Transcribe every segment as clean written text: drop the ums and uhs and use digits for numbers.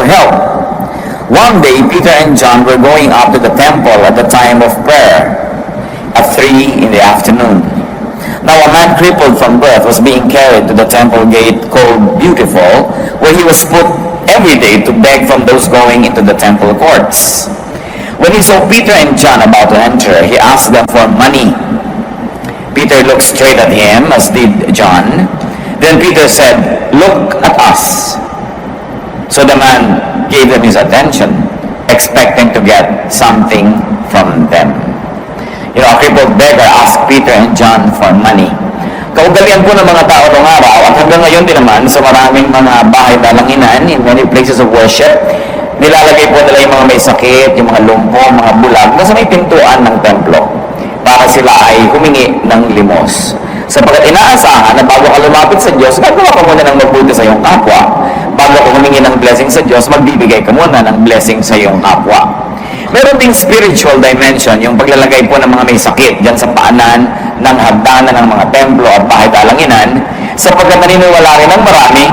help. One day, Peter and John were going up to the temple at the time of prayer, at 3 in the afternoon. Now a man crippled from birth was being carried to the temple gate called Beautiful, where he was put every day to beg from those going into the temple courts. When he saw Peter and John about to enter, he asked them for money. Peter looked straight at him, as did John. Then Peter said, "Look at us." So the man gave them his attention, expecting to get something from them. You know, a crippled beggar asked Peter and John for money. Kaugalian po ng mga tao noong araw, at hanggang ngayon din naman sa maraming mga bahay dalanginan, in many places of worship, nilalagay po nila yung mga may sakit, yung mga lumpo, mga bulag, nasa may pintuan ng templo para sila ay humingi ng limos. Sapagkat inaasahan na bago ka lumapit sa Diyos, gagawa ka muna ng mabuti sa iyong kapwa. Bago ka humingi ng blessing sa Diyos, magbibigay ka muna ng blessing sa iyong kapwa. Meron ding spiritual dimension, yung paglalagay po ng mga may sakit dyan sa paanan ng hagdanan ng mga templo at bahay dalanginan, sapagkat naniniwala rin ng marami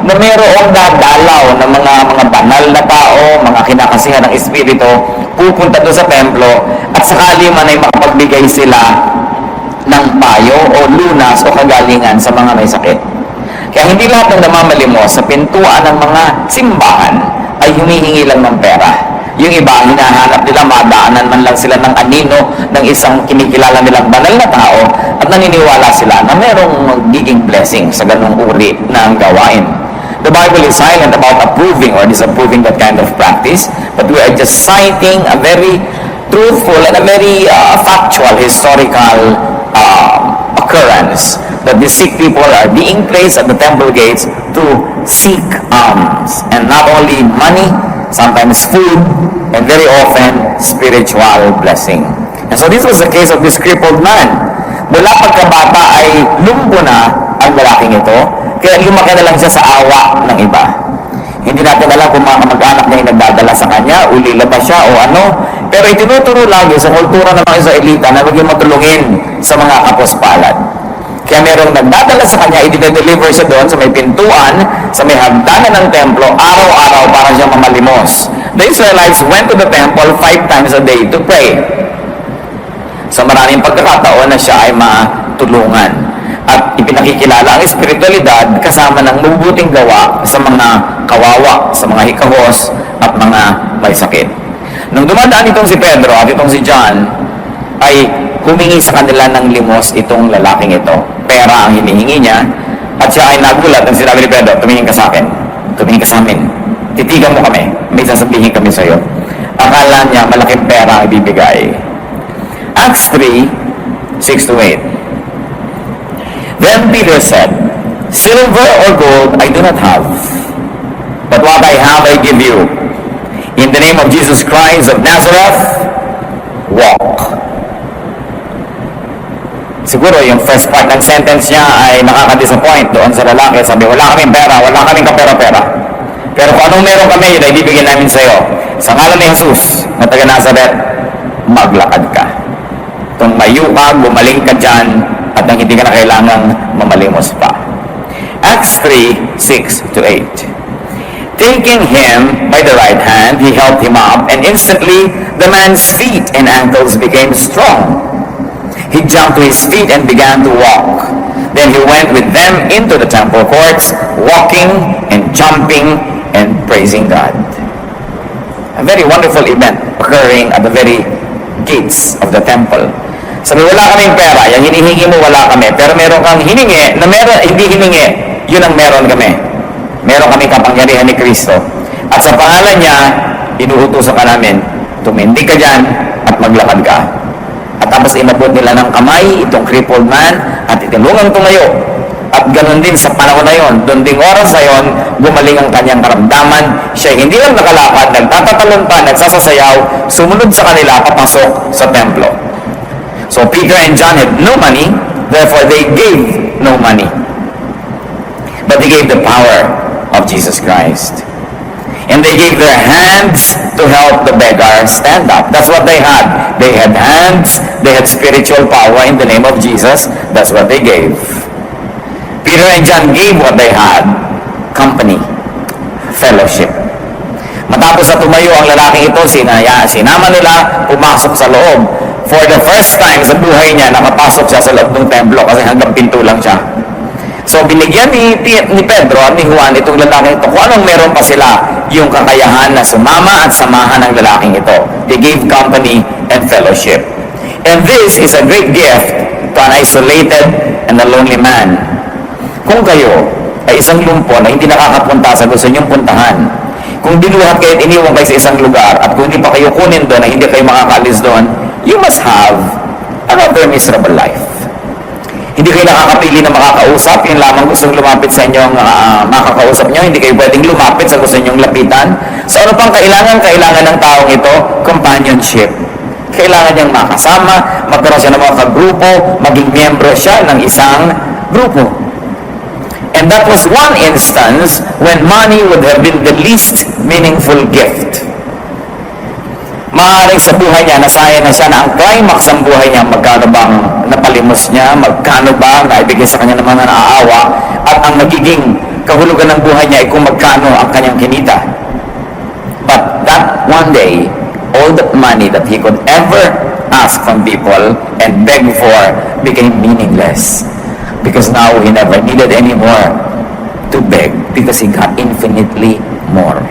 na mayroong dadalaw ng mga banal na tao, mga kinakasihan ng espiritu, pupunta doon sa templo at sakali man ay makapagbigay sila ng payo o lunas o kagalingan sa mga may sakit. Kaya hindi lahat ng namamalimos sa pintuan ng mga simbahan ay humihingi lang ng pera. Yung iba, hinahanap nila, madaanan man lang sila ng anino ng isang kinikilala nilang banal na tao at naniniwala sila na merong magiging blessing sa ganung uri ng gawain. The Bible is silent about approving or disapproving that kind of practice, but we are just citing a very truthful and a very factual historical occurrence that the sick people are being placed at the temple gates to seek alms, and not only money, sometimes food, and very often spiritual blessing. And so this was the case of this crippled man. Mula pagkabata ay lumpo na ang lalaking ito, kaya lumaki na lang siya sa awa ng iba. Hindi natin alam kung mga kamag-anak niya yung nagdadala sa kanya, ulila ba siya o ano, pero itinuturo lagi sa kultura ng mga Israelita na maging matulungin sa mga kapuspalad. Kaya merong nagdadala sa kanya, i-deliver siya doon sa may pintuan, sa may hagdanan ng templo, araw-araw para siya mamalimos. The Israelites went to the temple 5 times a day to pray. Sa maraming pagkakataon na siya ay matulungan. At ipinakikilala ang espiritualidad kasama ng mabubuting gawa sa mga kawawa, sa mga hikahos at mga may sakit. Nung dumadaan itong si Pedro at itong si John, ay humingi sa kanila ng limos itong lalaking ito. Pera ang hinihingi niya, at siya ay nagulat ng sinabi ni Pedro, "Tumingin ka sa akin, tumingin ka sa amin, titigan mo kami, may sasabihin kami sa iyo." Akala niya malaking pera ang ibibigay. Acts 3, 6-8. Then Peter said, "Silver or gold I do not have, but what I have I give you. In the name of Jesus Christ of Nazareth, walk." Siguro yung first part ng sentence niya ay nakaka-disappoint doon sa lalaki. Sabi, wala kaming pera, wala kaming kapera-pera. Pero kung anong meron kami, yun ay bibigyan namin sa iyo. Sa ngalan ni Jesus na taga Nazareth, maglakad ka. Tumayo ka, gumaling ka dyan, at nang hindi ka na kailangang mamalimos pa. Acts 3, 6-8. Taking him by the right hand, he helped him up, and instantly the man's feet and ankles became strong. He jumped to his feet and began to walk. Then he went with them into the temple courts, walking and jumping and praising God. A very wonderful event occurring at the very gates of the temple. Sabi, wala kaming pera, yung hinihingi mo wala kami, pero meron kang hiningi na meron, hindi hiningi, yun ang meron kami. Meron kami kapangyarihan ni Kristo. At sa pangalan niya, inuutusan ka namin, tumindig ka dyan at maglakad ka. At tapos inabot nila ng kamay itong crippled man at itinulungan tumayo. At ganoon din sa panahon na yon, doon ding oras na yon, gumaling ang kanyang karamdaman. Siya hindi lang nakalakad, nagtatatalon pa, nagsasasayaw, sumunod sa kanila papasok sa templo. So Peter and John had no money, therefore they gave no money. But they gave the power of Jesus Christ. And they gave their hands to help the beggar stand up. That's what they had. They had hands, they had spiritual power in the name of Jesus. That's what they gave. Peter and John gave what they had: company, fellowship. Pagkatapos na tumayo ang lalaking ito, sinama nila, pumasok sa loob. For the first time sa buhay niya, nakapasok siya sa loob ng templo kasi hanggang pinto lang siya. So binigyan ni Pedro at ni Juan itong lalaking ito kung anong meron pa sila, yung kakayahan na sumama at samahan ng lalaking ito. They gave company and fellowship. And this is a great gift to an isolated and a lonely man. Kung kayo ay isang lumpo na hindi nakakapunta sa gusto niyong puntahan, kung dinuhat kayo at iniwan kayo sa isang lugar at kung hindi pa kayo kunin doon na hindi kayo makakalis doon, you must have a rather miserable life. Hindi kayo nakakapili na makakausap, yun lamang gustong lumapit sa inyong makakausap nyo, hindi kayo pwedeng lumapit sa gusto nyong lapitan. So ano pang kailangan ng taong ito? Companionship. Kailangan niyang makasama, magkaroon siya ng mga kagrupo, maging miyembro siya ng isang grupo. And that was one instance when money would have been the least meaningful gift. Maaaring sa buhay niya, nasaya na siya na ang climax ng buhay niya, magkano bang napalimos niya, magkano ba naibigay sa kanya ng mga naaawa, at ang nagiging kahulugan ng buhay niya ay kung magkano ang kanyang kinita. But that one day, all that money that he could ever ask from people and beg for became meaningless. Because now he never needed anymore to beg because he got infinitely more.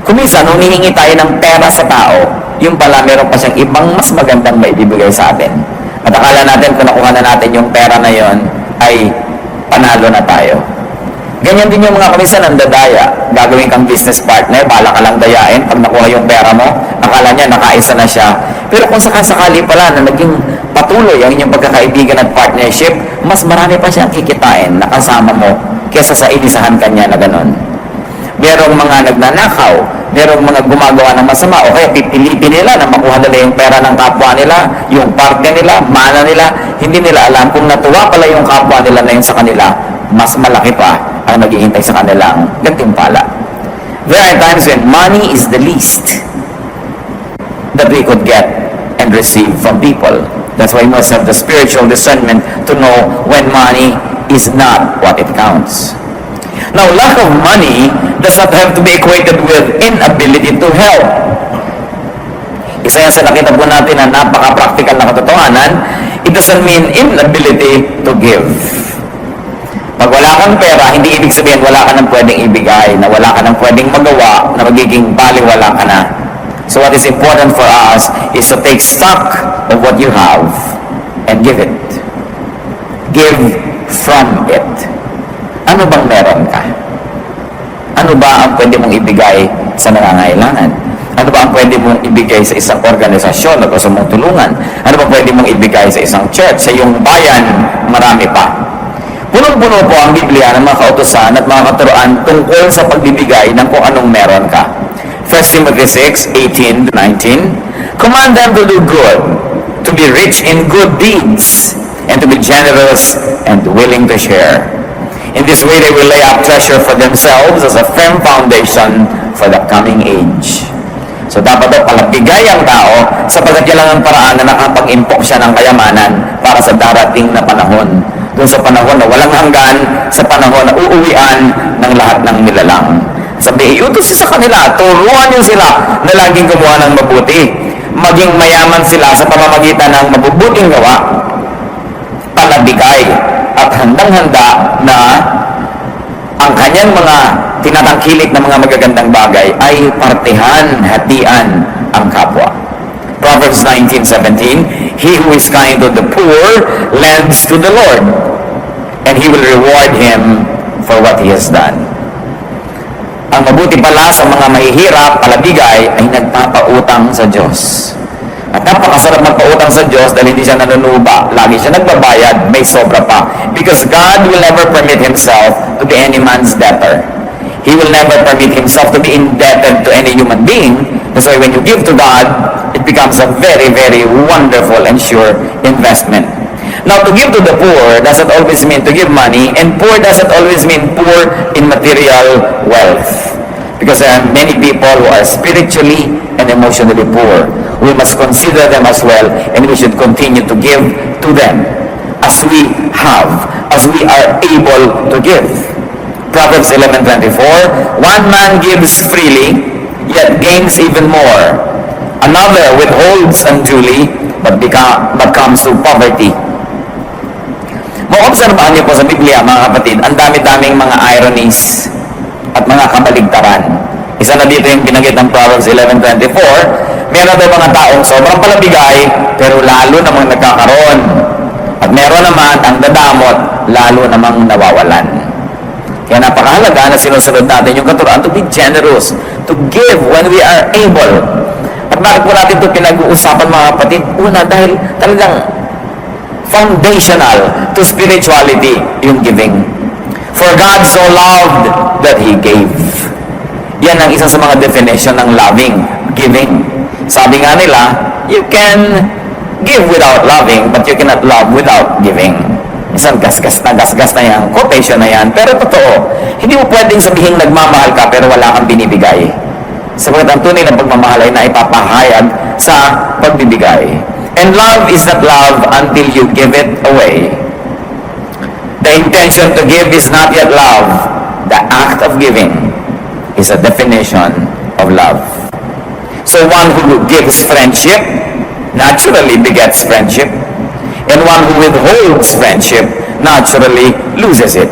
Kung minsan, nung hihingi tayo ng pera sa tao, yung pala meron pa siyang ibang mas magandang maibibigay sa atin. At akala natin kung nakuha na natin yung pera na yon ay panalo na tayo. Ganyan din yung mga kuminsan ang dadaya. Gagawin kang business partner, bala ka lang dayain. Pag nakuha yung pera mo, akala niya nakaisa na siya. Pero kung sakasakali pala na naging patuloy ang inyong pagkakaibigan at partnership, mas marami pa siyang kikitain na kasama mo kesa sa inisahan kanya na ganon. Merong mga nagnanakaw, merong mga gumagawa ng masama, o kaya pipilitin nila na makuha nila yung pera ng kapwa nila, yung parte nila, mana nila, hindi nila alam kung natuwa pala yung kapwa nila na yun sa kanila, mas malaki pa ang naghihintay sa kanilang gantimpala. There are times when money is the least that we could get and receive from people. That's why we must have the spiritual discernment to know when money is not what it counts. Now, lack of money does not have to be equated with inability to help. Isa yan sa nakita po natin na napaka-practical na katotohanan, it doesn't mean inability to give. Pag wala kang pera, hindi ibig sabihin wala ka nang pwedeng ibigay, na wala ka nang pwedeng magawa, na magiging baliwala ka na. So what is important for us is to take stock of what you have and give it. Give from it. Ano bang meron ka? Ano ba ang pwede mong ibigay sa nangangailangan? Ano ba ang pwede mong ibigay sa isang organisasyon na gusto mong tulungan? Ano ba pwede mong ibigay sa isang church, sa iyong bayan? Marami pa. Punong-puno po ang Biblia ng mga kautusan at mga katuruan tungkol sa pagbibigay ng kung anong meron ka. 1 Timothy 6:18-19, command them to do good, to be rich in good deeds, and to be generous and willing to share. In this way, they will lay up treasure for themselves as a firm foundation for the coming age. So dapat daw palabigay ang tao sapagkat yan lang ang paraan na nakapag-impok siya ng kayamanan para sa darating na panahon. Doon sa panahon na walang hanggan, sa panahon na uuwian ng lahat ng nilalang. Sabi, iutos sa kanila, turuan niyo sila na laging gumawa ng mabuti. Maging mayaman sila sa pamamagitan ng mabubuting gawa, palabigay, at handang-handa na ang kanyang mga tinatangkilik na mga magagandang bagay ay partihan, hatian ang kapwa. Proverbs 19:17, he who is kind to the poor lends to the Lord, and He will reward him for what he has done. Ang mabuti pala sa mga mahihirap, palabigay, ay nagpapautang sa Diyos. At napakasarap magpautang sa Diyos dahil hindi siya nanunuba. Lagi siya nagbabayad, may sobra pa. Because God will never permit Himself to be any man's debtor. He will never permit Himself to be indebted to any human being. That's why when you give to God, it becomes a very, very wonderful and sure investment. Now, to give to the poor doesn't always mean to give money, and poor doesn't always mean poor in material wealth. Because there are many people who are spiritually and emotionally poor. We must consider them as well, and we should continue to give to them as we have, as we are able to give. Proverbs 11:24, one man gives freely, yet gains even more. Another withholds unduly, but comes to poverty. Maobserbahan niyo po sa Biblia, mga kapatid, ang dami-daming mga ironies at mga kabaligtaran. Isa na dito yung binanggit ng Proverbs 11:24, meron daw mga taong sobrang palabigay, pero lalo namang nagkakaroon. At meron naman ang dadamot, lalo namang nawawalan. Kaya napakahalaga na sinusunod natin yung katuruan to be generous, to give when we are able. At bakit po natin ito pinag-uusapan, mga kapatid? Una, dahil talagang foundational to spirituality yung giving. For God so loved that He gave. Yan ang isa sa mga definition ng loving, giving. Sabi nga nila, you can give without loving, but you cannot love without giving. Isang gasgas na yan, quotation na yan, pero totoo, hindi mo pwedeng sabihin nagmamahal ka pero wala kang binibigay. Sabagat ang tunay ng pagmamahal ay naipapahayag sa pagbibigay. And love is not love until you give it away. The intention to give is not yet love. The act of giving is a definition of love. So one who gives friendship naturally begets friendship. And one who withholds friendship naturally loses it.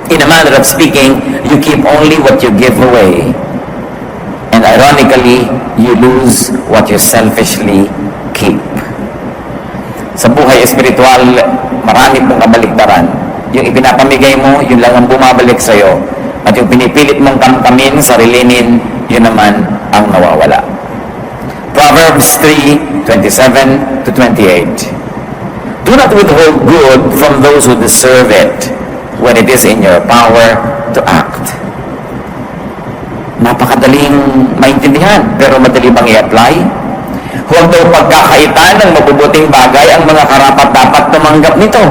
In a manner of speaking, you keep only what you give away. And ironically, you lose what you selfishly keep. Sa buhay espiritual, marami pong kabaligtaran. Yung ipinapamigay mo, yun lang ang bumabalik sa'yo. At yung pinipilit mong kamkamin, sarilinin, yun naman ang nawawala. Proverbs 3:27 to 28. Do not withhold good from those who deserve it when it is in your power to act. Napakadaling maintindihan, pero madali bang i-apply? Huwag daw pagkakaitan ng mabubuting bagay ang mga karapat-dapat tumanggap nito.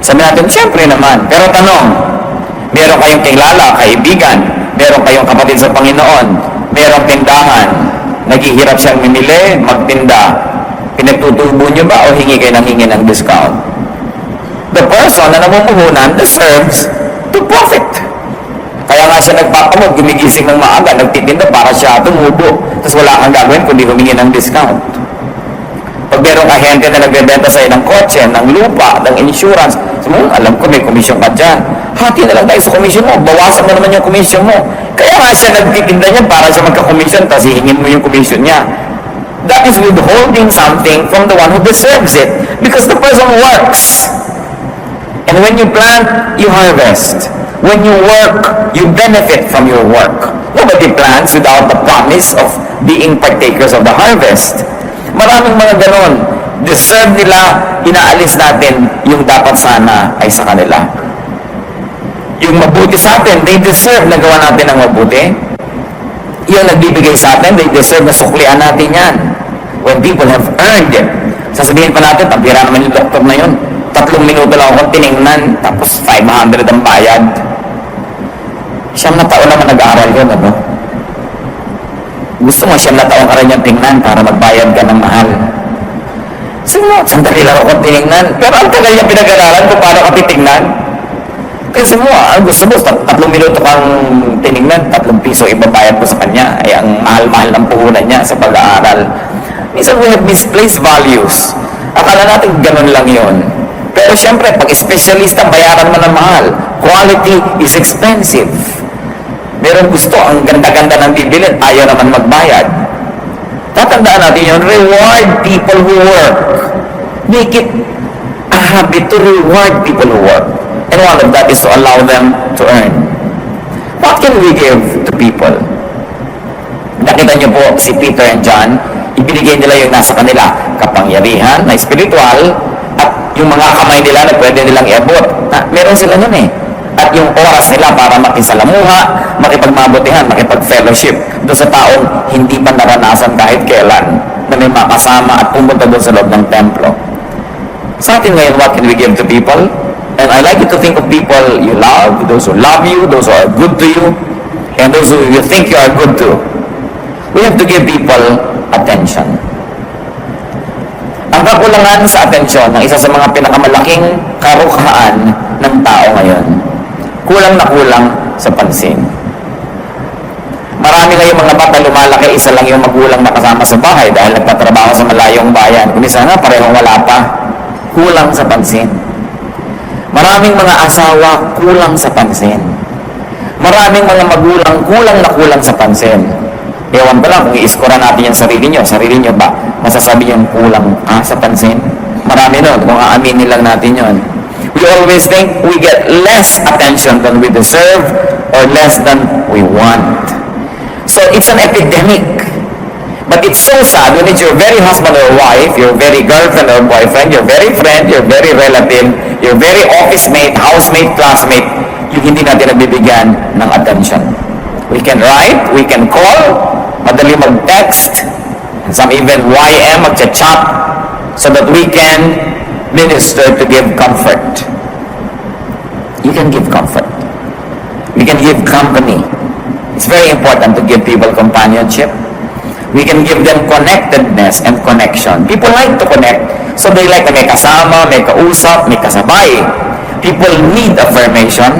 Sabi natin, siyempre naman. Pero tanong, meron kayong kilala, kaibigan, meron kayong kapatid sa Panginoon, merong tindahan, naghihirap siyang minili, magtinda, pinagtutubo niyo ba o hingi kayo ng hingi ng discount? The person na namumuhunan deserves to profit. Kaya nga siya nagpapamod, gumigising ng maaga, nagtitinda para siya tumubo. Tapos wala kang gagawin kundi humingi ng discount. Pag merong ahente na nagbebenta sa'yo ng kotse, ng lupa, ng insurance, alam ko may komisyon ka dyan. Hati na lang tayo sa komisyon mo, bawasan mo naman yung komisyon mo. Kaya nga siya nagtitinda niya para siya magka-komisyon, tapos hihingin mo yung komisyon niya. That is withholding something from the one who deserves it. Because the person works. And when you plant, you harvest. When you work, you benefit from your work. Nobody plants without the promise of being partakers of the harvest. Maraming mga ganon. Deserve nila, inaalis natin yung dapat sana ay sa kanila. Yung mabuti sa atin, they deserve na gawa natin ang mabuti. Yung nagbibigay sa atin, they deserve na suklian natin yan. When people have earned it. Sasabihin pa natin, tampira naman yung doktor na yun. 3 minuto lang akong tiningnan, tapos 500 ang bayad. 9 na taon naman nag-aaral yun, ano? Gusto mo 9 na taon ka rin yung tingnan para magbayad ka ng mahal. Sandali lang akong tiningnan. Pero ang tagal yung pinag-aralan kung paano ka titingnan. Kasi mo, gusto mo, 3 minuto kang tiningnan, 3 piso ibabayad mo sa kanya. Ay, ang mahal-mahal ng puhunan niya sa pag-aaral. Minsan we have misplaced values. Akala natin ganun lang yun. Pero syempre, pag espesyalista, bayaran mo ng mahal. Quality is expensive. Meron gusto, ang ganda-ganda ng bibilin, ayaw naman magbayad. Tatandaan natin yun, reward people who work. Make it a habit to reward people who work. And one of that is to allow them to earn. What can we give to people? Nakita niyo po si Peter and John, ibinigay nila yung nasa kanila, kapangyarihan na spiritual, at yung mga kamay nila na pwede nilang iabot. Meron sila nun eh. At yung oras nila para makisalamuha, makipagmabutihan, makipag-fellowship doon sa taong hindi pa naranasan kahit kailan na may makasama at pumunta doon sa loob ng templo. Sa atin ngayon, what can we give to people? And I like you to think of people you love, those who love you, those who are good to you, and those who you think you are good to. We have to give people attention. Ang kakulangan sa atensyon ng isa sa mga pinakamalaking karukhaan ng tao ngayon, kulang na kulang sa pansin. Marami ngayong mga bata lumalaki, isa lang yung magulang nakasama sa bahay dahil nagtatrabaho sa malayong bayan. Kung isa nga, parehong wala pa. Kulang sa pansin. Maraming mga asawa kulang sa pansin. Maraming mga magulang kulang sa pansin. Ewan ko lang kung i-score natin yung sarili nyo ba? Masasabi yung kulang sa pansin? Marami nun, kung aaminin lang natin yon. We always think we get less attention than we deserve or less than we want. So it's an epidemic. But it's so sad when it's your very husband or wife, your very girlfriend or boyfriend, your very friend, your very relative, your very office mate, housemate, classmate, yung hindi natin nabibigyan ng attention. We can write, we can call, madali mag-text, and some even YM, mag-chat, so that we can minister to give comfort. You can give comfort. We can give company. It's very important to give people companionship. We can give them connectedness and connection. People like to connect, so they like na may kasama, may kausap, may kasabay. People need affirmation,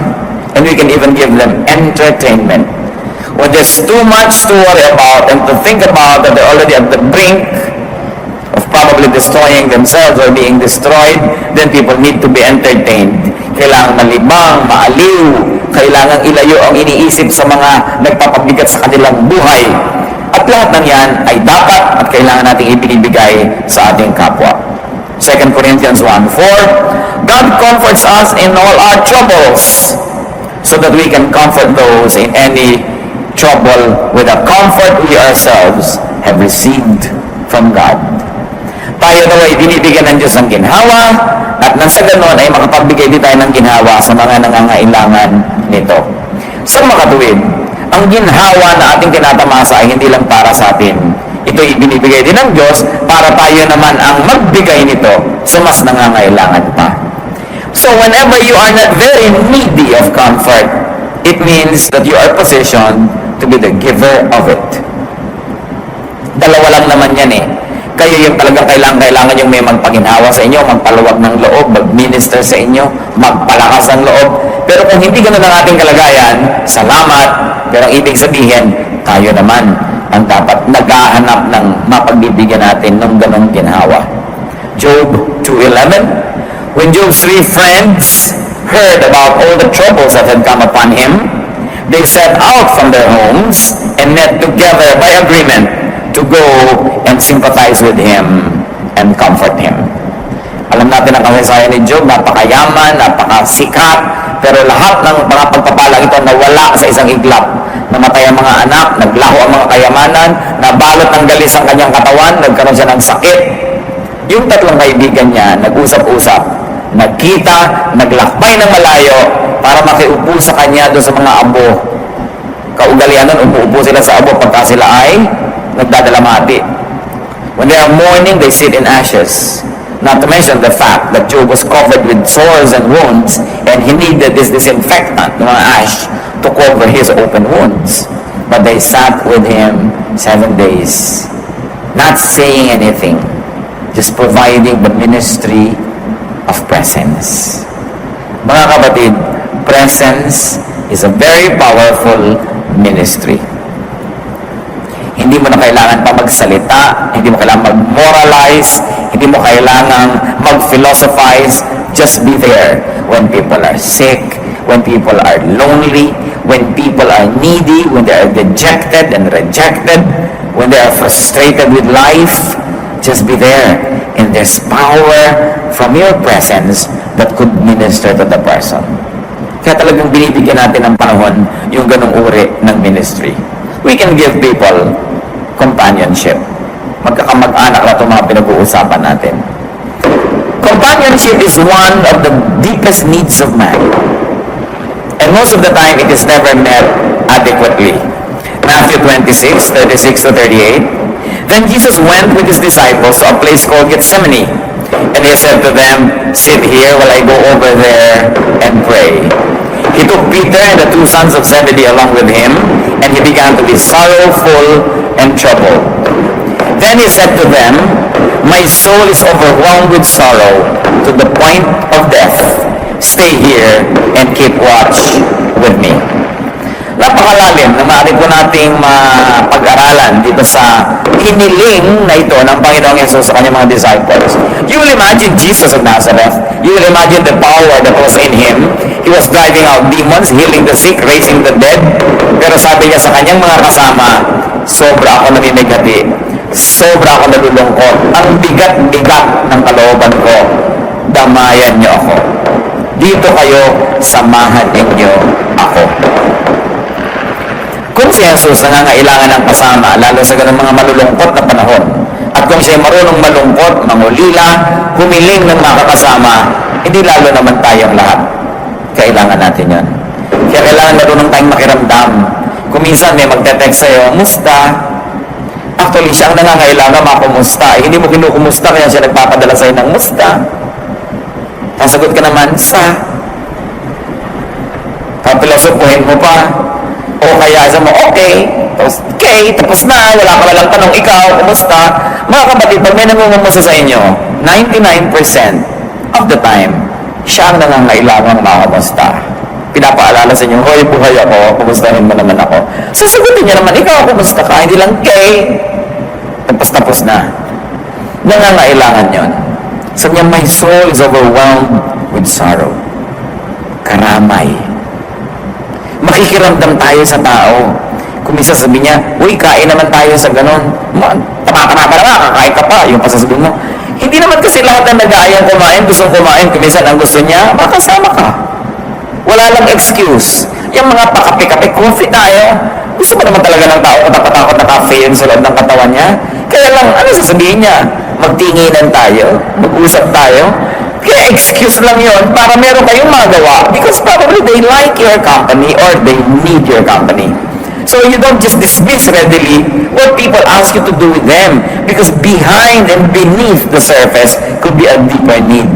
and we can even give them entertainment. When there's too much to worry about and to think about that they're already at the brink of probably destroying themselves or being destroyed, then people need to be entertained. Kailangan malibang, maaliw, kailangan ilayo ang iniisip sa mga nagpapabigat sa kanilang buhay. At lahat ng yan ay dapat at kailangan nating ibinibigay sa ating kapwa. 2 Corinthians 1:4, God comforts us in all our troubles so that we can comfort those in any trouble with the comfort we ourselves have received from God. Tayo daw ay binibigyan ng Diyos ng ginhawa at nang sa ganon ay makapagbigay din tayo ng ginhawa sa mga nangangailangan nito. Sa makatuwid, ang ginhawa na ating tinatamasa ay hindi lang para sa atin. Ito ay binibigay din ng Diyos para tayo naman ang magbigay nito sa mas nangangailangan pa. So whenever you are not very needy of comfort, it means that you are positioned to be the giver of it. Dalawa lang naman yan eh. Kayo yung talagang kailangan yung may magpaginhawa sa inyo, magpaluwag ng loob, mag-minister sa inyo, magpalakas ng loob. Pero kung hindi ganun ang ating kalagayan, salamat. Pero ang ibig sabihin, tayo naman ang dapat naghahanap ng mapagbibigyan natin ng ganong ginhawa. Job 2:11, when Job's 3 friends heard about all the troubles that had come upon him, they set out from their homes and met together by agreement to go and sympathize with him and comfort him. Alam natin ang kasaysayan ni Job, napakayaman, napakasikat, pero lahat ng mga pagpapalang ito nawala sa isang iglap. Namatay ang mga anak, naglaho ang mga kayamanan, nabalot ng galis ang kanyang katawan, nagkaroon siya ng sakit. Yung tatlong kaibigan niya, nag-usap-usap, nagkita, naglakbay ng malayo para makiupo sa kanya doon sa mga abo. Kaugalian nun, upo-upo sila sa abo pagka sila ay nagdadalamati. When they are mourning, they sit in ashes. Not to mention the fact that Job was covered with sores and wounds, and he needed this disinfectant, mga ash, to cover his open wounds. But they sat with him 7 days, not saying anything, just providing the ministry of presence. Mga kapatid, presence is a very powerful ministry. Hindi mo na kailangan pa magsalita, hindi mo kailangan mag-moralize, hindi mo kailangan mag-philosophize. Just be there when people are sick, when people are lonely, when people are needy, when they are dejected and rejected, when they are frustrated with life. Just be there. And there's power from your presence that could minister to the person. Kaya talagang binibigyan natin ng panahon yung ganong uri ng ministry. We can give people companionship. Magkakamag-anak na itong mga pinag-uusapan natin. Companionship is one of the deepest needs of man. And most of the time, it is never met adequately. Matthew 26:36-38. Then Jesus went with his disciples to a place called Gethsemane. And he said to them, "Sit here while I go over there and pray." He took Peter and the 2 sons of Zebedee along with him, and he began to be sorrowful and troubled. Then he said to them, "My soul is overwhelmed with sorrow to the point of death. Stay here and keep watch with me." napakalalim na maaari po nating mapag-aralan dito sa hiniling na ito ng Panginoong Yesus sa kanyang mga disciples. You will imagine Jesus of Nazareth. You will imagine the power that was in Him. He was driving out demons, healing the sick, raising the dead. Pero sabi niya sa kanyang mga kasama, sobra ako namimigati. Sobra ako nalulungkot. Ang bigat-bigat ng kalooban ko. Damayan niyo ako. Dito kayo, samahan ninyo ako. Kung si Jesus nangangailangan ng kasama, lalo sa ganang mga malulungkot na panahon, at kung siya marunong malungkot, mangulila, humiling ng mga kasama, hindi lalo naman tayong lahat. Kailangan natin yon. Kaya kailangan marunong tayong makiramdam. Kung minsan may magte-text sa'yo, musta? Actually, siya ang nangangailangan makumusta. Hindi mo kinukumusta, kaya siya nagpapadala sa'yo ng musta. Sasagot ka naman, papilosopuhin mo pa. O kaya sa mo, okay, tapos na, wala ka walang tanong, ikaw, kumusta? Mga kapatid, pag may nangungumusta sa inyo, 99% of the time, siya ang nangangailangang makakamusta. Pinapaalala sa inyo, hoy, buhay ako, kumustahin mo naman ako. Sasagutin niya naman, ikaw, kumusta ka? Hindi lang, tapos na. Nangangailangan yon. Sabi niya, my soul is overwhelmed with sorrow. Karamay. Makikiramdam tayo sa tao. Kung minsan sabi niya, uy, kain naman tayo sa ganon. Tama-tama ka naman, kakain ka pa. Yung pasasabihin mo. Hindi naman kasi lahat ng nag-aayang kumain, gustong kumain. Kung minsan ang gusto niya, makasama ka. Wala lang excuse. Yung mga pakape-kape, coffee tayo. Gusto mo naman talaga ng tao kung takot-takot na caffeine sa loob ng katawan niya? Kaya lang, ano sasabihin niya? Magtinginan tayo? Mag-usap tayo? Kaya excuse lang yon para meron kayong magawa because probably they like your company or they need your company. So you don't just dismiss readily what people ask you to do with them because behind and beneath the surface could be a deeper need.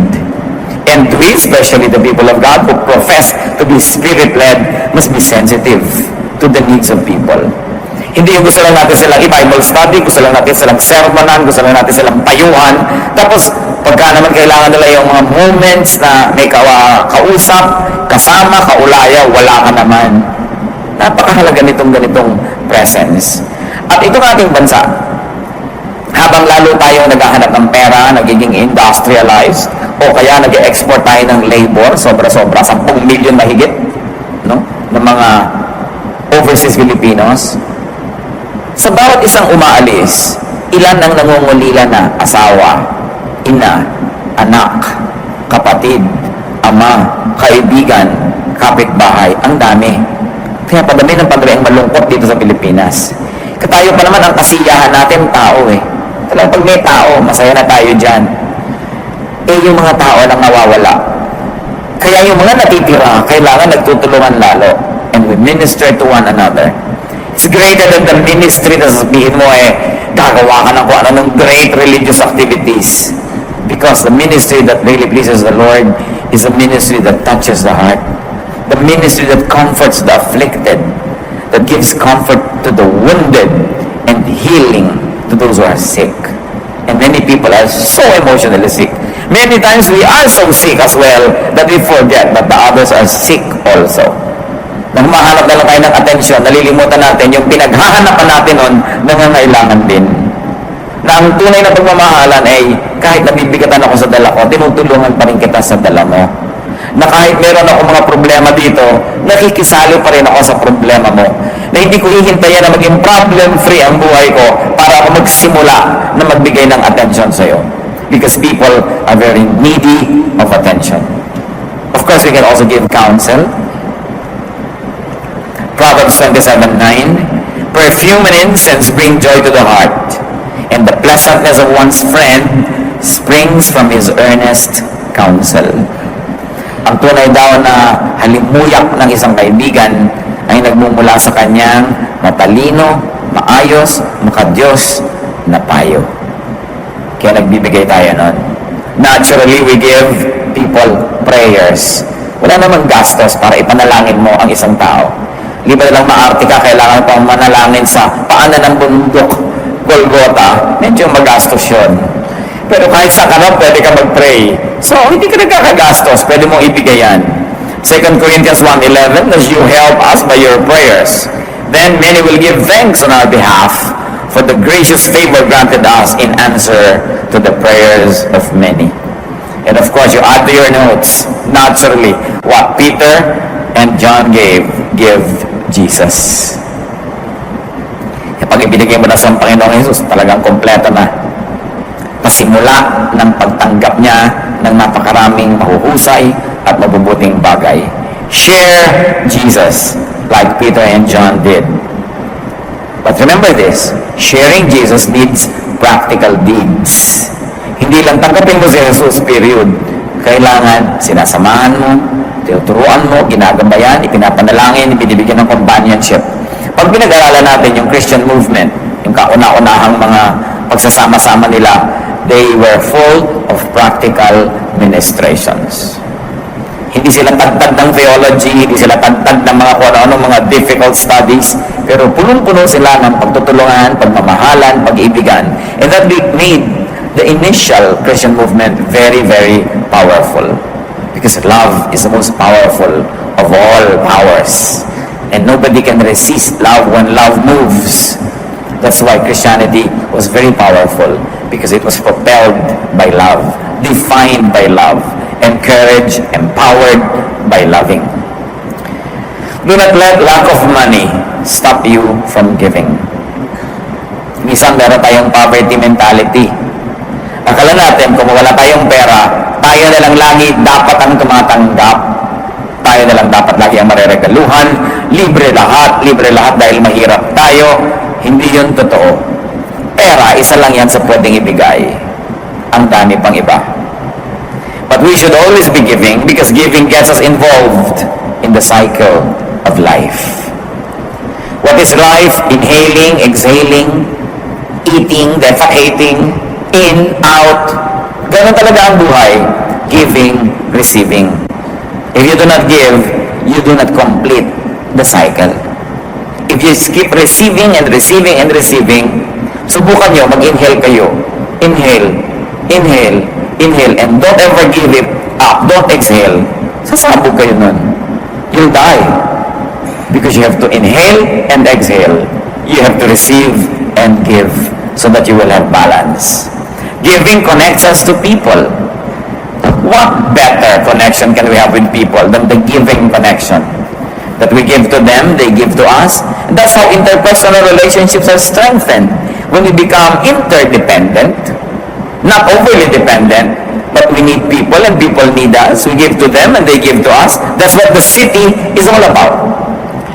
And we, especially the people of God who profess to be Spirit-led, must be sensitive to the needs of people. Hindi yung gusto lang natin silang i-Bible study, gusto lang natin silang sermonan, gusto lang natin silang payuhan. Tapos, pagka naman kailangan nila yung mga moments na may kausap, kasama, kaulaya, wala ka naman. Napakahalaga ganitong presence. At itong ating bansa, habang lalo tayong naghahanap ng pera, nagiging industrialized, o kaya nag-export tayo ng labor, sobra-sobra, 10 million mahigit, no? Ng mga overseas Filipinos. Sa bawat isang umaalis, ilan ang nangungulila na asawa, ina, anak, kapatid, ama, kaibigan, kapitbahay, ang dami. Kaya padami ng padami ang malungkot dito sa Pilipinas. Katayo pa naman ang kasiyahan natin, tao eh. Talagang pag may tao, masaya na tayo dyan. Yung mga tao lang nawawala. Kaya yung mga natitira, kailangan nagtutulungan lalo. And we minister to one another. It's greater than the ministry na sabihin mo gagawa ka ng kung ano ng great religious activities. Because the ministry that really pleases the Lord is a ministry that touches the heart. The ministry that comforts the afflicted, that gives comfort to the wounded, and healing to those who are sick. And many people are so emotionally sick. Many times we are so sick as well that we forget that the others are sick also. Nang mahanap na lang tayo ng atensyon, nalilimutan natin yung pinaghahanapan natin nun, nangangailangan din. Na ang tunay na pagmamahalan ay kahit nabibigatan ako sa dala ko, tinutulungan pa rin kita sa dala mo. Na kahit meron ako mga problema dito, nakikisalo pa rin ako sa problema mo. Na hindi ko hihintayan na maging problem-free ang buhay ko para ako magsimula na magbigay ng atensyon sa'yo. Because people are very needy of attention. Of course, we can also give counsel. Proverbs 27:9, perfume and incense bring joy to the heart, and the pleasantness of one's friend springs from his earnest counsel. Ang tunay daw na halimuyak ng isang kaibigan ay nagmumula sa kanyang matalino, maayos, makadiyos na payo. Kaya nagbibigay tayo nun. Naturally, we give people prayers. Wala namang gastos para ipanalangin mo ang isang tao. Liba lang maarte ka, kailangan pang manalangin sa paanan ng bundok, Golgotha, medyo magastos yun. Pero kahit sa kanap, pwede ka mag-pray. So, hindi ka nagkakagastos, pwede mong ibigay yan. 2 Corinthians 1:11, as you help us by your prayers, then many will give thanks on our behalf for the gracious favor granted us in answer to the prayers of many. And of course, you add to your notes, naturally, what Peter and John give Jesus. Kapag ibinigay mo na sa Panginoong Jesus, talagang kompleto na. Pasimula ng pagtanggap niya ng napakaraming mahuhusay at mabubuting bagay. Share Jesus like Peter and John did. But remember this, sharing Jesus needs practical deeds. Hindi lang tanggapin mo si Jesus, period. Kailangan sinasamahan mo, tinuturuan mo, ginagabayan, ipinapanalangin, ibinibigyan ng companionship. Pag pinag-aralan natin yung Christian movement, yung kauna-unahang mga pagsasama-sama nila, they were full of practical ministrations. Hindi sila tagtag ng theology, hindi sila tagtag ng mga kung ano mga difficult studies, pero punong-puno sila ng pagtutulungan, pagmamahalan, pag-ibigan. And that made the initial Christian movement very, very powerful. Because love is the most powerful of all powers. And nobody can resist love when love moves. That's why Christianity was very powerful, because it was propelled by love, defined by love, encouraged, empowered by loving. Do not let lack of money stop you from giving. Minsan meron tayong poverty mentality. Akala natin kung wala tayong pera, tayo na lang lagi dapat ang tumatanggap. Tayo na lang dapat lagi ang mareregaluhan. Libre lahat dahil mahirap tayo. Hindi yun totoo. Pera, isa lang yan sa pwedeng ibigay. Ang dami pang iba. But we should always be giving, because giving gets us involved in the cycle of life. What is life? Inhaling, exhaling, eating, defecating, in, out. Ganun talaga ang buhay. Giving, receiving. If you do not give, you do not complete the cycle. If you keep receiving and receiving and receiving, subukan nyo, mag-inhale kayo. Inhale, inhale, inhale, and don't ever give it up. Don't exhale. Sasabog kayo nun. You'll die. Because you have to inhale and exhale. You have to receive and give so that you will have balance. Giving connects us to people. What better connection can we have with people than the giving connection? That we give to them, they give to us. And that's how interpersonal relationships are strengthened. When we become interdependent, not overly dependent, but we need people and people need us. We give to them and they give to us. That's what the city is all about.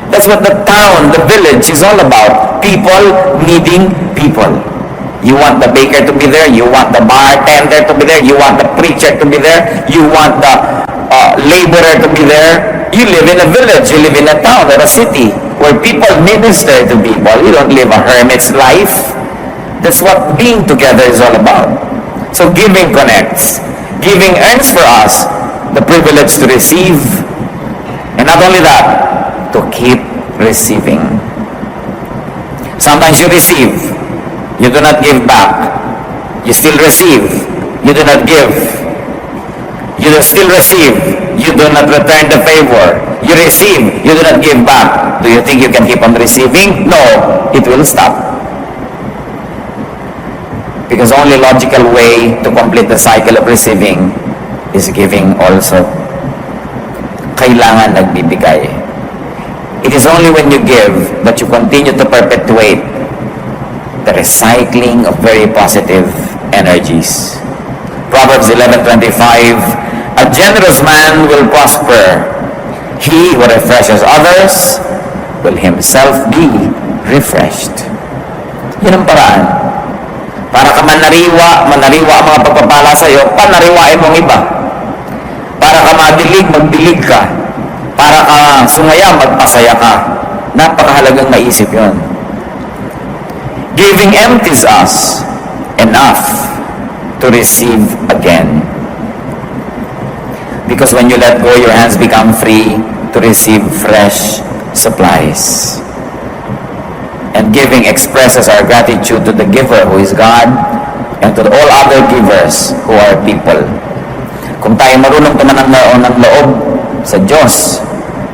That's what the town, the village is all about. People needing people. You want the baker to be there, you want the bartender to be there, you want the preacher to be there, you want the laborer to be there. You live in a village, you live in a town or a city where people minister to people. You don't live a hermit's life. That's what being together is all about. So giving connects. Giving earns for us the privilege to receive, and not only that, to keep receiving. Sometimes you receive, you do not give back. You still receive, you do not give. You still receive, you do not return the favor. You receive, you do not give back. Do you think you can keep on receiving? No, it will stop. Because only logical way to complete the cycle of receiving is giving also. Kailangan nagbibigay. It is only when you give that you continue to perpetuate the recycling of very positive energies. Proverbs 11:25, a generous man will prosper. He who refreshes others will himself be refreshed. Yan ang paraan. Para ka manariwa ang mga pagpapala sa iyo, panariwain mong iba. Para ka madilig, magdilig ka. Para ka sumaya, magpasaya ka. Napakahalagang maisip yon. Giving empties us enough to receive again. Because when you let go, your hands become free to receive fresh supplies. And giving expresses our gratitude to the giver, who is God, and to all other givers who are people. Kung tayo marunong tumanan ng loob, sa Diyos.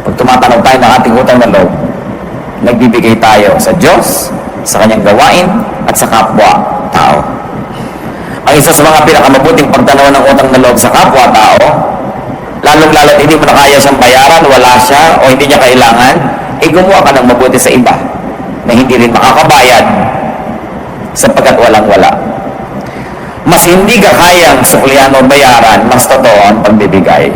Pag tumatanong tayo ng ating utang na loob, nagbibigay tayo sa Diyos, sa kanyang gawain, at sa kapwa-tao. Ang isa sa mga pinakamabuting pagtanaw ng utang na loob sa kapwa-tao, lalong-lalo hindi mo na kaya siyang bayaran, wala siya, o hindi niya kailangan, gumawa ka ng mabuti sa iba na hindi rin makakabayad sapagkat walang-wala. Mas hindi ka kayang suklihan o bayaran, mas totoo ang pagbibigay.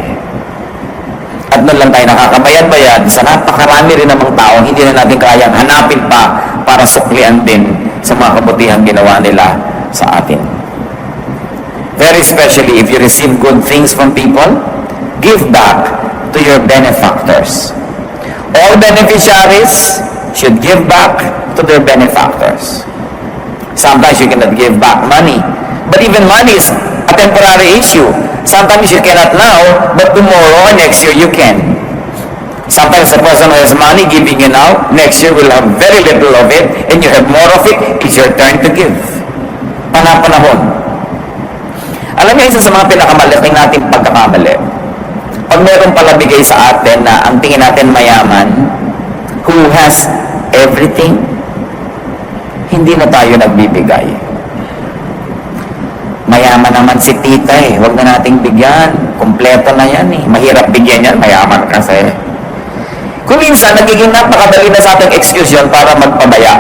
At doon lang tayo nakakabayad-bayad sa napakarami rin namang tao, hindi na natin kayang hanapin pa para suklian din sa mga kabutihang ginawa nila sa atin. Very especially if you receive good things from people, give back to your benefactors. All beneficiaries should give back to their benefactors. Sometimes you cannot give back money, but even money is a temporary issue. Sometimes you cannot now, but tomorrow or next year you can. Sometimes the person who has money giving you now, next year will have very little of it, and you have more of it, it's your turn to give. Panahon. Alam niyo, isa sa mga pinakamalaking nating pagkakamali, pag meron pala bigay sa atin na ang tingin natin mayaman, who has everything, hindi na tayo nagbibigay. Mayaman naman si tita huwag na nating bigyan. Kompleto na yan Mahirap bigyan yan, mayaman kasi. Kung minsan, nagiging napakadali na sa ating excuse yun para magpabaya.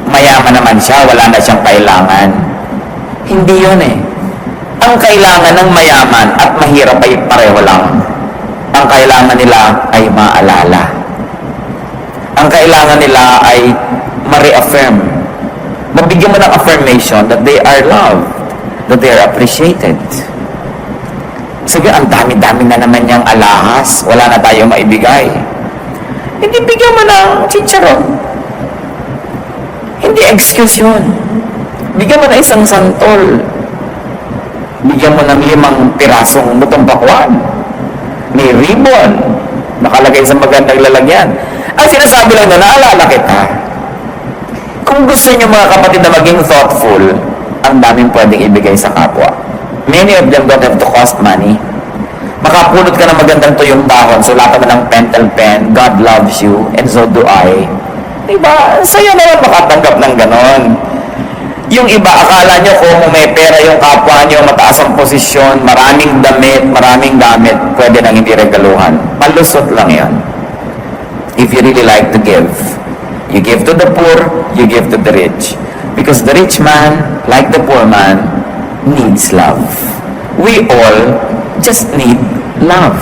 Mayaman naman siya, wala na siyang kailangan. Hindi yun Ang kailangan ng mayaman at mahirap ay pareho lang. Ang kailangan nila ay maalala. Ang kailangan nila ay ma-reaffirm. Mabigyan mo ng affirmation that they are loved, that they are appreciated. Sabi, ang dami-dami na naman niyang alahas, wala na tayo maibigay. Hindi bigyan mo ng chicharon. Hindi excuse yun. Bigyan mo na isang santol. Bigyan mo ng 5 pirasong butong pakwan. May ribbon. Nakalagay sa magandang lalagyan. Ang sinasabi lang na naalala kita. Kung gusto niyo mga kapatid na maging thoughtful, ang daming pwedeng ibigay sa kapwa. Many of them don't have to cost money. Makapulot ka ng magandang tuyong dahon, sulatan mo ng pentel pen, God loves you, and so do I. Diba? Sa'yo naman makatanggap ng ganon. Yung iba, akala nyo kung may pera yung kapwa nyo, mataas ang posisyon, maraming damit, maraming gamit, pwede nang hindi regaluhan. Palusot lang yan. If you really like to give, you give to the poor, you give to the rich. Because the rich man, like the poor man, needs love. We all just need love.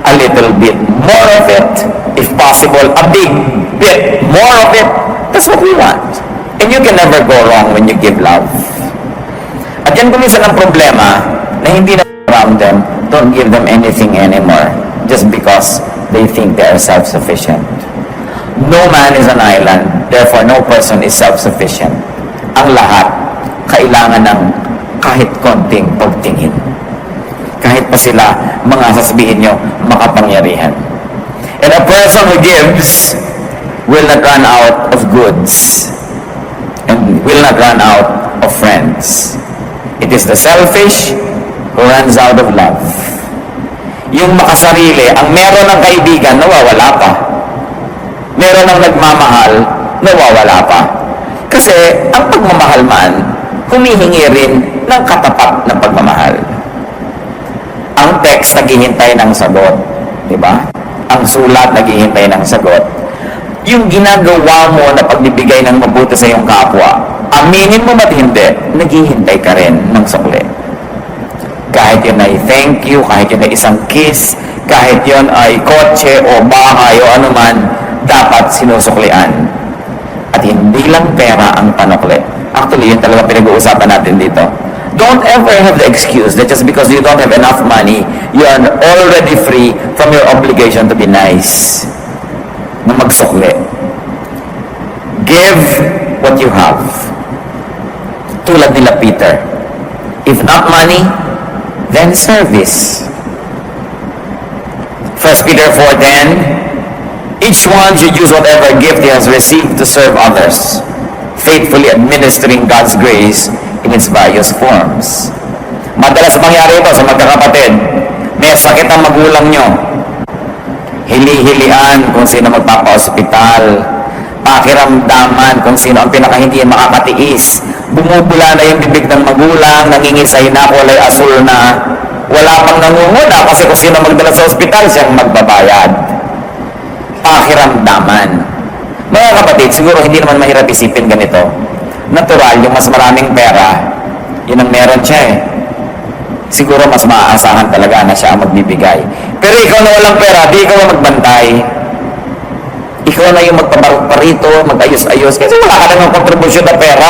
A little bit more of it, if possible, a big bit more of it. That's what we want. And you can never go wrong when you give love. At yan kuminsan ang problema na hindi na around them, don't give them anything anymore just because they think they are self-sufficient. No man is an island, therefore no person is self-sufficient. Ang lahat kailangan ng kahit konting pagtingin. Kahit pa sila, mga sasabihin nyo, makapangyarihan. And a person who gives will not run out of goods and will not run out of friends. It is the selfish who runs out of love. Yung makasarili, ang meron ng kaibigan, nawawala pa. Meron ng nagmamahal, nawawala pa. Kasi ang pagmamahal man, humihingi rin ng katapat na pagmamahal. Ang text naghihintay ng sagot, di ba? Ang sulat naghihintay ng sagot. Yung ginagawa mo na pagbibigay ng mabuti sa iyong kapwa, aminin mo mat hindi, naghihintay ka rin ng sukli. Kahit yun ay thank you, kahit yun ay isang kiss, kahit yun ay kotse o bahay o anuman, dapat sinusuklian. At hindi lang pera ang panukli. Actually, yun talaga pinag-uusapan natin dito. Don't ever have the excuse that just because you don't have enough money, you are already free from your obligation to be nice. Na magsukli. Give what you have. Tulad nila Peter. If not money, then service. 1 Peter 4:10, each one should use whatever gift he has received to serve others, faithfully administering God's grace in its various forms. Madalas mangyari ito sa magkakapatid. May sakit ang magulang nyo. Hili-hilian kung sino magpapa-ospital. Pakiramdaman kung sino ang pinaka hindi makakatiis. Bumubula na yung bibig ng magulang, nangingisay na, kulay asul na. Wala pang nangunguna kasi kung sino magdala sa ospital, siyang magbabayad. Pakiramdaman. Mga kapatid, siguro hindi naman mahirap isipin ganito. Natural, yung mas maraming pera, yun ang meron siya eh. Siguro mas maaasahan talaga na siya ang magbibigay. Pero ikaw na walang pera, di ikaw ang magbantay. Ikaw na yung magpaparito, mag-ayos-ayos. Kasi wala ka namang kontribusyon na pera.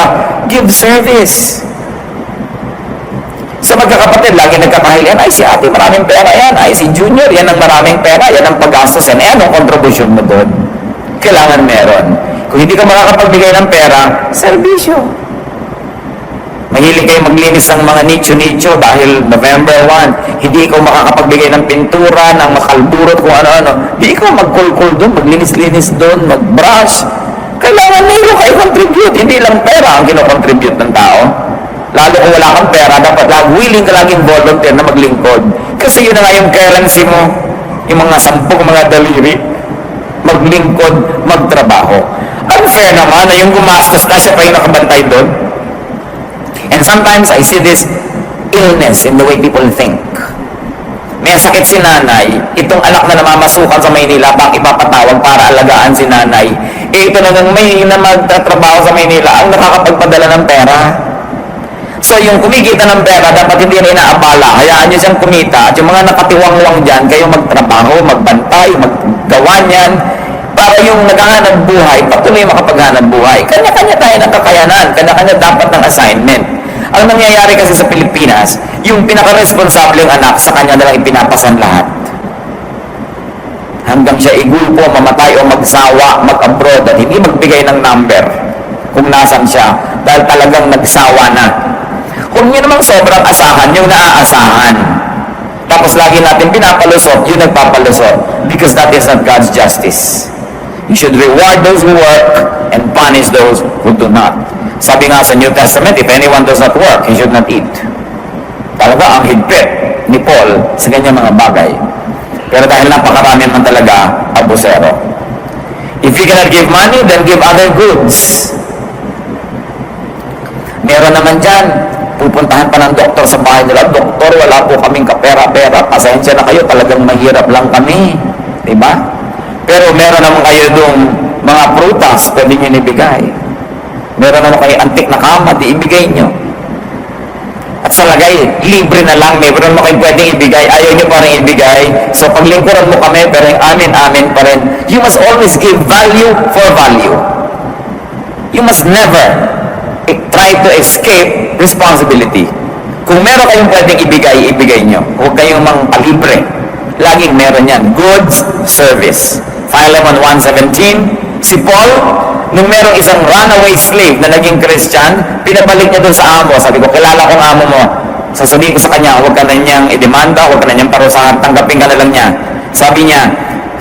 Give service. Sa magkakapatid, lagi nagkakahilan, ay si ate maraming pera yan, ay si junior, yan ang maraming pera, yan ang pag-gastos yan. Eh, anong kontribusyon mo doon? Kailangan meron. Kung hindi ka makakapagbigay ng pera, serbisyo. Mahilig kayo maglinis ng mga nicho-nicho dahil November 1, hindi ikaw makakapagbigay ng pintura, ng makalburot, kung ano-ano. Hindi ikaw mag-cool-cool doon, maglinis-linis doon, mag-brush. Kailangan mayroon kayo contribute. Hindi lang pera ang kinocontribute ng tao. Lalo kung wala kang pera, dapat willing ka laging volunteer na maglingkod. Kasi yun na nga yung currency mo, yung mga 10 mga daliri, maglingkod, magtrabaho. Unfair naman na yung gumastos ka, siya pa yung nakabantay doon. And sometimes I see this illness in the way people think. May sakit si nanay, itong anak na namamasukan sa Maynila, pang ipapatawag para alagaan si nanay. Eh ito na nang may na magtatrabaho sa Maynila, ang nakakapagpadala ng pera. So yung kumikita ng pera, dapat hindi na inaabala. Hayaan nyo siyang kumita. At yung mga nakatiwangwang dyan, kayo magtrabaho, magbantay, maggawa niyan, para yung naghahanap buhay, patuloy makapaghanap buhay. Kanya-kanya tayo ng kakayanan, kanya-kanya dapat ng assignment. Ang nangyayari kasi sa Pilipinas, yung pinaka-responsableng anak, sa kanya na lang ipinapasan lahat. Hanggang siya igulpo, mamatay o magsawa, mag-abroad, at hindi magbigay ng number kung nasan siya, dahil talagang nagsawa na. Kung yun namang sobrang asahan, yung naaasahan. Tapos lagi natin pinapalusot, yung nagpapalusot. Because that is not God's justice. You should reward those who work and punish those who do not. Sabi nga sa New Testament, if anyone does not work, he should not eat. Talaga ang higpit ni Paul sa ganyang mga bagay. Pero dahil napakarami man talaga, abusero. If you cannot give money, then give other goods. Meron naman dyan, pupuntahan pa ng doktor sa bahay nila, doktor, wala po kaming kapera-pera, pasensya na kayo, talagang mahirap lang kami. Diba? Pero meron naman kayo doon mga prutas, pwede nyo nibigay. Meron naman kayo antik na kama, di ibigay nyo. At sa lagay, libre na lang, meron naman kayo pwedeng ibigay, ayaw nyo pa rin ibigay. So paglingkuran mo kami, pero yung amin-amin pa rin. You must always give value for value. You must never try to escape responsibility. Kung meron kayong pwedeng ibigay, ibigay nyo. Huwag kayong mang palibre. Laging meron yan. Goods, service. Philemon 1:17, si Paul, nung merong isang runaway slave na naging Christian, pinabalik niya doon sa amo. Sabi ko, kilala kong amo mo. Sasabihin ko sa kanya, huwag ka na niyang idemanda, huwag ka na niyang parusahan, tanggapin ka na lang niya. Sabi niya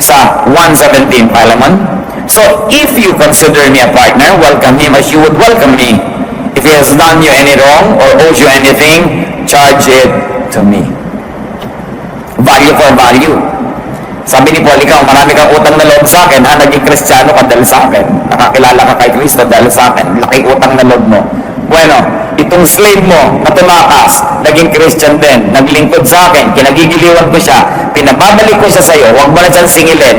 sa 1:17, Philemon, so if you consider me a partner, welcome him as you would welcome me. If he has done you any wrong or owes you anything, charge it to me. Value for value. Sabi ni Paul, ikaw, marami kang utang na loob sa akin, naging Kristiyano ka dahil sa akin. Nakakilala ka kay Kristo dahil sa akin. Laking utang na loob mo. Bueno, itong slave mo na tumakas, naging Christian din, naglingkod sa akin, kinagigiliwan ko siya, pinababalik ko siya sa iyo, huwag mo na siyang singilin.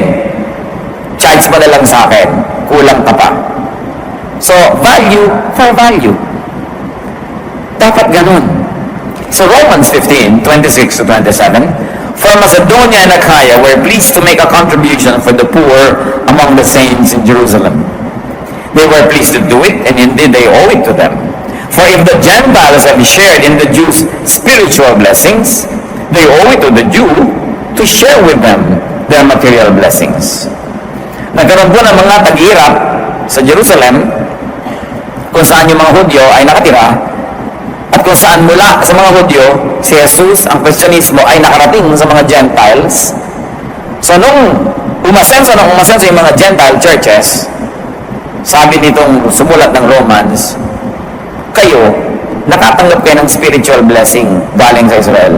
Charge mo na lang sa akin. Kulang ka pa. So, value for value. Dapat ganun. So, Romans 15:26-27, for Macedonia and Achaia were pleased to make a contribution for the poor among the saints in Jerusalem. They were pleased to do it, and indeed they owe it to them. For if the Gentiles have shared in the Jews' spiritual blessings, they owe it to the Jew to share with them their material blessings. Nagkaroon po ng mga tag-hirap sa Jerusalem, kung saan yung mga Hudyo ay nakatira, at kung saan mula sa mga Hudyo, si Jesus, ang Kristyanismo, ay nakarating sa mga Gentiles. So nung umasenso yung mga Gentile churches, sabi nitong sumulat ng Romans, kayo, nakatanggap kayo ng spiritual blessing galing sa Israel.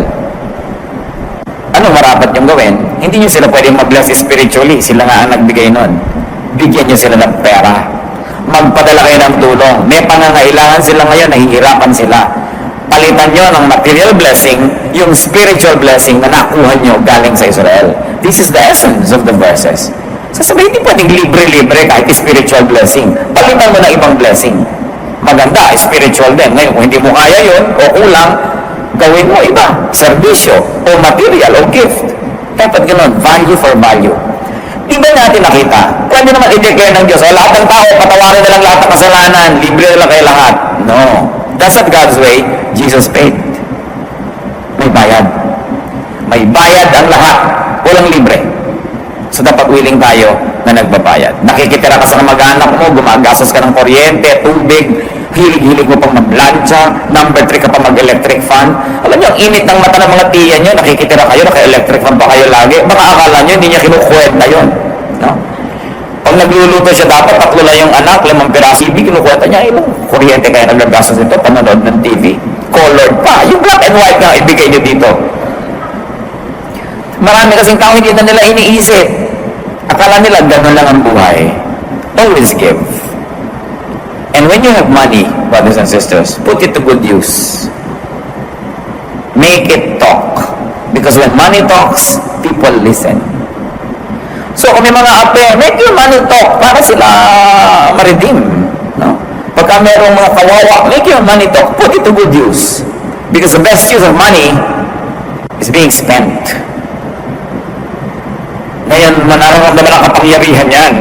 Ano dapat yung gawin, hindi nyo sila pwedeng mag-bless spiritually. Sila nga ang nagbigay nun. Bigyan nyo sila ng pera. Magpadala kayo ng tulong. May pangangailangan sila ngayon, nahihirapan sila. Palitan nyo ng material blessing, yung spiritual blessing na nakuha nyo galing sa Israel. This is the essence of the verses. Sasabihin, hindi pwedeng libre-libre kahit spiritual blessing. Palitan mo ng ibang blessing. Maganda, spiritual din. Ngayon, kung hindi mo kaya yun, o kulang, gawin mo iba. Serbisyo, o material, o gift. Dapat ganun, value for value. Di ba natin nakita? Pwede naman i-declare ng Diyos, lahat ng tao, patawarin na lang lahat ng kasalanan, libre na lang kayo lahat. No. That's not God's way. Jesus paid. May bayad. May bayad ang lahat. Walang libre. So dapat willing tayo na nagbabayad. Nakikitira ka sa kamag-anak mo, gumagastos ka ng kuryente, tubig, hilig-hilig mo pang mag-plancha, number 3 ka pa mag-electric fan. Alam niyo, ang init ng mata ng mga tiya niyo, nakikitira kayo, naka-electric fan pa kayo lagi. Baka akala niyo, hindi niya kinukwenta yun. No? Pag nagluluto siya, dapat 3 lang yung anak, 5 piraso. Ibig kinukwenta niya, ilang kuryente kaya nagagastos nito, panonood ng TV. Colored pa. Yung black and white na ibigay niyo dito. Marami kasing tao hindi na nila iniisip. Akala nila gano'n lang ang buhay. Always give. And when you have money, brothers and sisters, put it to good use. Make it talk. Because when money talks, people listen. So kung may mga ape, make your money talk para sila ma-redeem. No? Pagka merong mga kawawa, make your money talk. Put it to good use. Because the best use of money is being spent. Ngayon, manaramdaman ang kapangyarihan yan.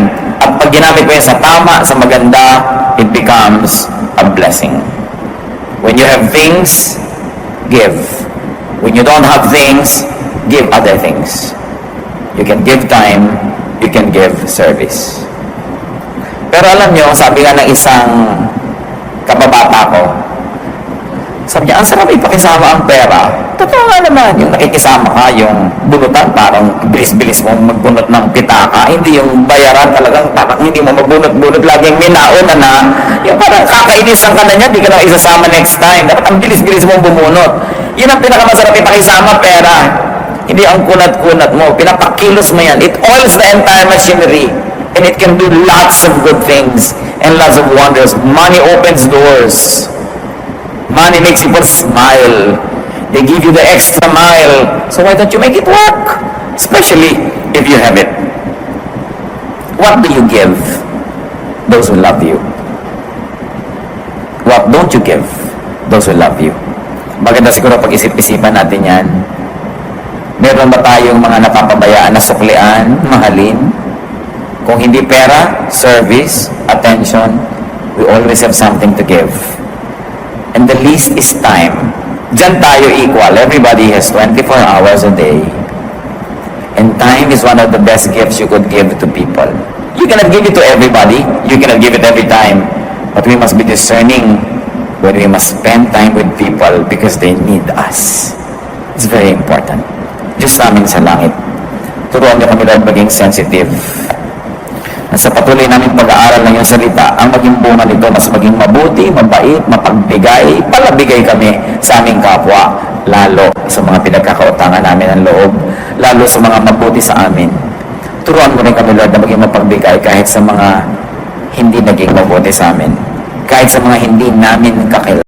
At pag ginamit mo yan sa tama, sa maganda, it becomes a blessing. When you have things, give. When you don't have things, give other things. You can give time, you can give service. Pero alam nyo, sabi nga ng isang kababata ko, sabi niya, ang sarap ipakisama ang pera. Totoo nga naman, yung nakikisama ka, yung bunutan, parang bilis-bilis mo magbunot ng pitaka. Hindi yung bayaran talagang parang hindi mo magbunot-bunot, laging minauna na. Yung parang kakainisan ka na niya, di ka na isasama next time. Dapat ang bilis-bilis mong bumunot. Yun ang pinakamasarap ipakisama, pera. Hindi ang kunat-kunat mo. Pinapakilos mo yan. It oils the entire machinery. And it can do lots of good things and lots of wonders. Money opens doors. Money makes people smile. They give you the extra mile. So why don't you make it work? Especially if you have it. What do you give? Those who love you. What don't you give? Those who love you. Maganda siguro pag-isip-isipan natin yan. Meron ba tayong mga napapabayaan na suklian, mahalin? Kung hindi pera, service, attention, we always have something to give. And the least is time. Diyan tayo equal. Everybody has 24 hours a day. And time is one of the best gifts you could give to people. You cannot give it to everybody. You cannot give it every time. But we must be discerning when we must spend time with people because they need us. It's very important. Diyos namin sa langit, turuan niyo kami daw maging sensitive. Sa patuloy namin pag-aaral ng iyong salita, ang maging bunga nito, mas maging mabuti, mabait, mapagbigay, palabigay kami sa aming kapwa, lalo sa mga pinagkakautangan namin ng loob, lalo sa mga mabuti sa amin. Turuan mo rin kami, Lord, na maging mapagbigay kahit sa mga hindi naging mabuti sa amin, kahit sa mga hindi namin kakilala.